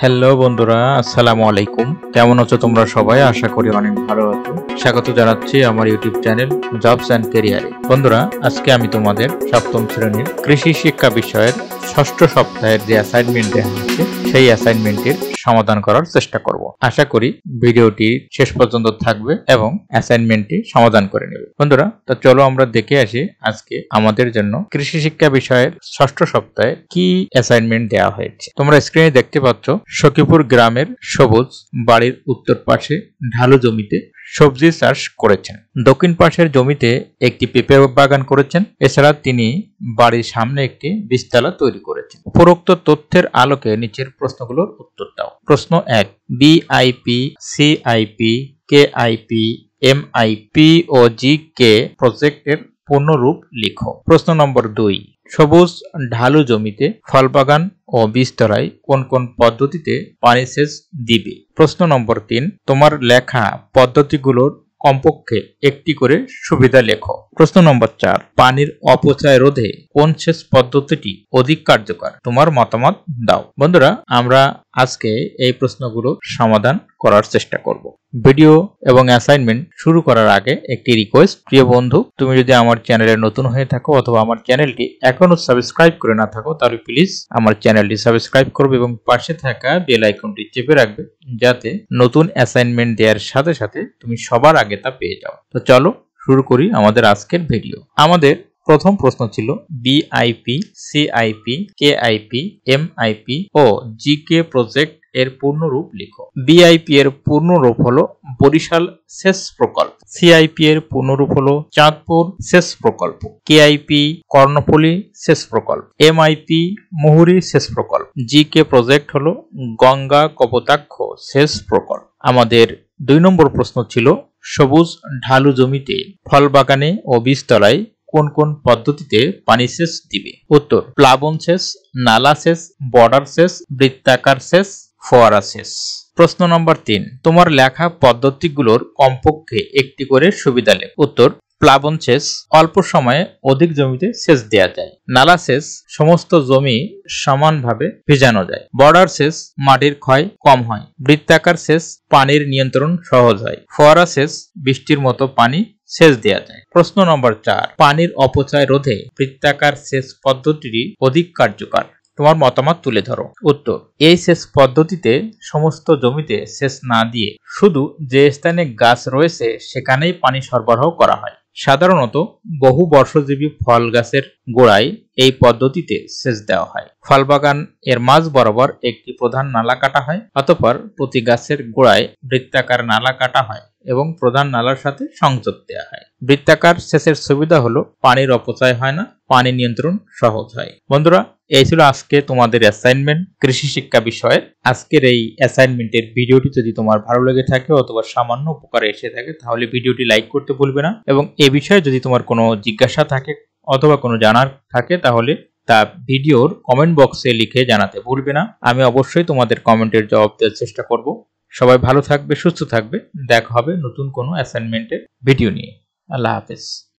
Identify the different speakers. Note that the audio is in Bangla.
Speaker 1: হ্যালো বন্ধুরা, আসসালামু আলাইকুম। কেমন আছো তোমরা সবাই? আশা করি অনেক ভালো আছো। স্বাগত জানাচ্ছি আমার ইউটিউব চ্যানেল জবস অ্যান্ড ক্যারিয়ারে। বন্ধুরা, আজকে আমি তোমাদের সপ্তম শ্রেণীর কৃষি শিক্ষা বিষয়ের ষষ্ঠ সপ্তাহের যে অ্যাসাইনমেন্ট দেওয়া হয়েছে সেই অ্যাসাইনমেন্টের সমাধান করার চেষ্টা করব। আশা করি ভিডিওটি শেষ পর্যন্ত থাকবে এবং অ্যাসাইনমেন্টটি সমাধান করে নেবে। বন্ধুরা, তো চলো আমরা দেখে আসি আজকে আমাদের জন্য কৃষি শিক্ষা বিষয়ের ষষ্ঠ সপ্তাহে কি অ্যাসাইনমেন্ট দেওয়া হয়েছে। তোমরা স্ক্রিনে দেখতে পাচ্ছ, সখীপুর গ্রামের সবুজ বাড়ির উত্তর পাশে ঢালু জমিতে সবজি চাষ করেছেন। দক্ষিণ পাশের জমিতে একটি পেঁপে বাগান করেছেন। এছাড়া তিনি বাড়ির সামনে একটি বীজতলা তৈরি করেছেন। উপরোক্ত তথ্যের আলোকে নিচের প্রশ্নগুলোর উত্তর দাও। প্রশ্ন 1, বিআইপি, সিআইপি, কেআইপি, এমআইপি ও জিকে প্রজেক্টের পূর্ণরূপ লিখো। প্রশ্ন নম্বর 2, সবুজ ঢালু জমিতে ফল বাগান ও বীজতলায় কোন কোন পদ্ধতিতে পানি সেচ দিবে? প্রশ্ন নম্বর 3, তোমার লেখা পদ্ধতিগুলোর কমপক্ষে একটি করে সুবিধা লেখো। প্রশ্ন নম্বর 4, পানির অপচয় রোধে কোন সেচ পদ্ধতিটি অধিক কার্যকর? তোমার মতামত দাও। বন্ধুরা, আমরা আজকে এই প্রশ্নগুলোর সমাধান করার চেষ্টা করব। ভিডিও এবং অ্যাসাইনমেন্ট শুরু করার আগে একটি রিকোয়েস্ট, প্রিয় বন্ধু, তুমি যদি আমার চ্যানেলে নতুন হয়ে থাকো অথবা আমার চ্যানেলটি এখনো সাবস্ক্রাইব করে না থাকো, তাহলে প্লিজ আমার চ্যানেলটি সাবস্ক্রাইব করবে এবং পাশে থাকা বেল আইকনটি চেপে রাখবে, যাতে নতুন অ্যাসাইনমেন্ট দেওয়ার সাথে সাথে তুমি সবার আগে তা পেয়ে যাও। তো চলো শুরু করি আমাদের আজকের ভিডিও। আমাদের প্রথম প্রশ্ন ছিল বিআইপি, সিআইপি, কেআইপি, এমআইপি ও জিকে প্রজেক্ট এর পূর্ণরূপ লিখো। বিআইপি এর পূর্ণরূপ হলো বরিশাল সেচ প্রকল্প। সিআইপি এর পূর্ণরূপ হলো চাঁদপুর সেচ প্রকল্প। কেআইপি কর্ণফুলী সেচ প্রকল্প। এমআইপি মুহুরী সেচ প্রকল্প। জিকে প্রজেক্ট হলো গঙ্গা কপোতাক্ষ সেচ প্রকল্প। আমাদের 2 নম্বর প্রশ্ন ছিল সবুজ ঢালু জমিতে ফল বাগানে ও বীজতলায় কোন কোন পদ্ধতিতে পানি সেচ দিবে? উত্তর, প্লাবন সেচ, নালা সেচ, বর্ডার সেচ, বৃত্তাকার সেচ, ফোয়ারা সেচ। প্রশ্ন নম্বর 3, তোমার লেখা পদ্ধতিগুলোর কমপক্ষে একটি করে সুবিধা লেখো। উত্তর, প্লাবন সেচ অল্প সময়ে অধিক জমিতে সেচ দেওয়া যায়। নালা সেচ সমস্ত জমি সমানভাবে ভেজানো যায়। বর্ডার সেচ মাটির ক্ষয় কম হয়। বৃত্তাকার সেচ পানির নিয়ন্ত্রণ সহজ হয়। ফোয়ারা সেচ বৃষ্টির মতো পানি সেচ দেওয়া যায়। প্রশ্ন নম্বর 4, পানির অপচয় রোধে বৃত্তাকার সেচ পদ্ধতিটি অধিক কার্যকর। তোমার মতামত তুলে ধরো। উত্তর, এই সেচ পদ্ধতিতে সমস্ত জমিতে সেচ না দিয়ে শুধু যে স্থানে গাছ রয়েছে সেখানেই পানি সরবরাহ করা হয়। সাধারণত বহু বর্ষজীবী ফল গাছের গোড়ায় এই পদ্ধতিতে সেচ দেওয়া হয়। ফল বাগান এর মাঝ বরাবর একটি প্রধান নালা কাটা হয়। অতঃপর প্রতি গাছের গোড়ায় বৃত্তাকার নালা কাটা হয় এবং প্রধান নালার সাথে সংযোগ দেওয়া হয়। বৃত্তাকার সেচের সুবিধা হলো পানির অপচয় হয় না, পানি নিয়ন্ত্রণ সহজ হয়। বন্ধুরা, এই ছিল আজকে তোমাদের অ্যাসাইনমেন্ট কৃষি শিক্ষা বিষয়ে। আজকের এই অ্যাসাইনমেন্টের ভিডিওটি যদি তোমার ভালো লেগে থাকে অথবা সামান্য উপকারে এসে থাকে, তাহলে ভিডিওটি লাইক করতে ভুলবে না এবং এ বিষয়ে যদি তোমার কোনো জিজ্ঞাসা থাকে অথবা কোনো জানার থাকে, তাহলে তা ভিডিওর কমেন্ট বক্সে লিখে জানাতে ভুলবে না। আমি অবশ্যই তোমাদের কমেন্টের জবাব দেওয়ার চেষ্টা করব। সবাই ভালো থাকবে, সুস্থ থাকবে। দেখা হবে নতুন কোনো অ্যাসাইনমেন্টের ভিডিও নিয়ে। আল্লাহ হাফেজ।